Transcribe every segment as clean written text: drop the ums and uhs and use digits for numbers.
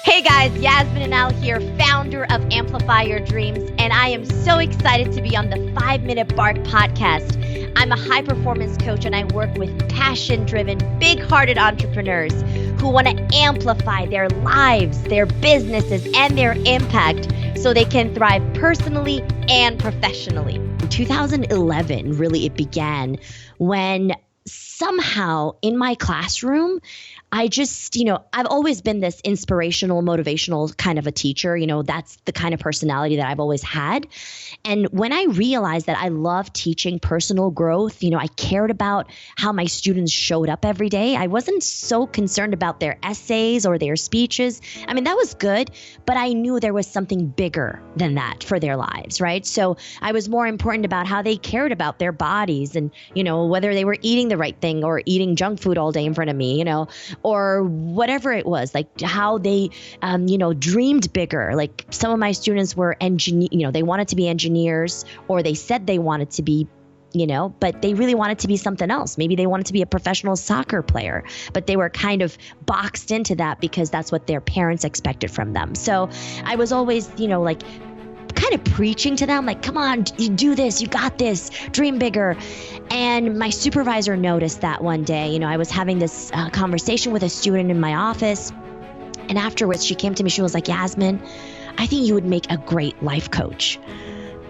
Hey guys, Yasemin Inal here, founder of Amplify Your Dreams, and I am so excited to be on the 5-Minute Bark podcast. I'm a high-performance coach and I work with passion-driven, big-hearted entrepreneurs who want to amplify their lives, their businesses, and their impact so they can thrive personally and professionally. In 2011, really, it began when somehow in my classroom, I just, I've always been this inspirational, motivational kind of a teacher. That's the kind of personality that I've always had. And when I realized that I love teaching personal growth, I cared about how my students showed up every day. I wasn't so concerned about their essays or their speeches. I mean, that was good, but I knew there was something bigger than that for their lives, right? So I was more important about how they cared about their bodies and, whether they were eating the right thing or eating junk food all day in front of me, or whatever it was, like how they, dreamed bigger. Like some of my students were they wanted to be engineers, or they said they wanted to be, but they really wanted to be something else. Maybe they wanted to be a professional soccer player, but they were kind of boxed into that because that's what their parents expected from them. So I was always, kind of preaching to them, like, come on, you do this, you got this, dream bigger. And my supervisor noticed that one day. I was having this conversation with a student in my office. And afterwards, she came to me, she was like, Yasemin, I think you would make a great life coach.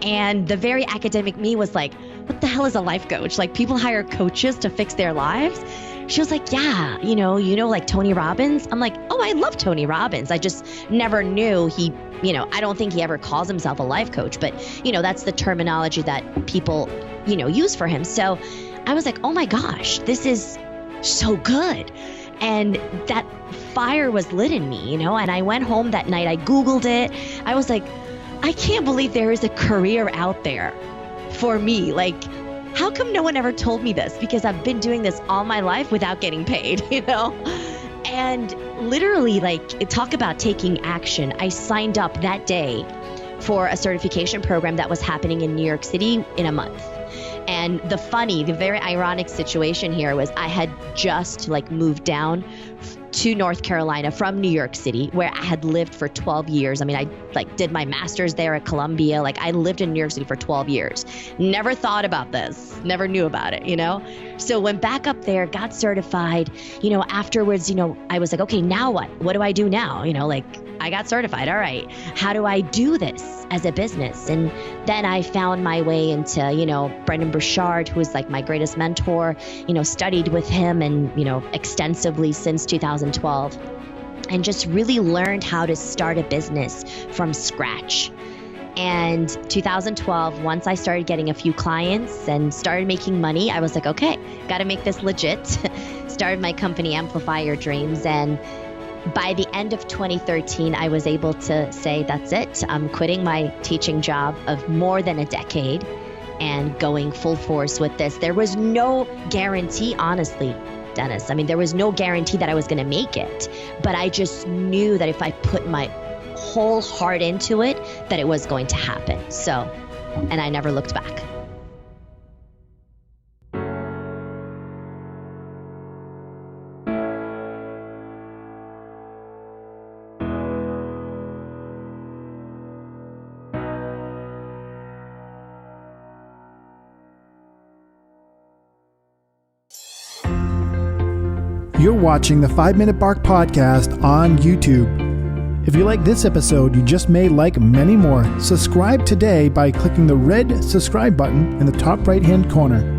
And the very academic me was like, what the hell is a life coach? Like, people hire coaches to fix their lives? She was like, yeah, like Tony Robbins. I'm like, oh, I love Tony Robbins. I just never knew he, I don't think he ever calls himself a life coach, but, that's the terminology that people, use for him. So I was like, oh my gosh, this is so good. And that fire was lit in me, and I went home that night, I Googled it. I was like, I can't believe there is a career out there for me. Like, how come no one ever told me this? Because I've been doing this all my life without getting paid, And literally, talk about taking action. I signed up that day for a certification program that was happening in New York City in a month. And the very ironic situation here was I had just moved down to North Carolina from New York City, where I had lived for 12 years. I mean, I did my master's there at Columbia. I lived in New York City for 12 years. Never thought about this, never knew about it, So went back up there, got certified, afterwards, I was like, okay, now what? What do I do now? I got certified. All right. How do I do this as a business? And then I found my way into, Brendan Burchard, who was my greatest mentor, studied with him and, extensively since 2012, and just really learned how to start a business from scratch. And 2012, once I started getting a few clients and started making money, I was like, okay, got to make this legit. Started my company, Amplify Your Dreams. And by the end of 2013, I was able to say, that's it. I'm quitting my teaching job of more than a decade and going full force with this. There was no guarantee, honestly, Dennis. I mean, there was no guarantee that I was going to make it, but I just knew that if I put my whole heart into it, that it was going to happen. So, and I never looked back. You're watching the 5-Minute Bark podcast on YouTube. If you like this episode, you just may like many more. Subscribe today by clicking the red subscribe button in the top right-hand corner.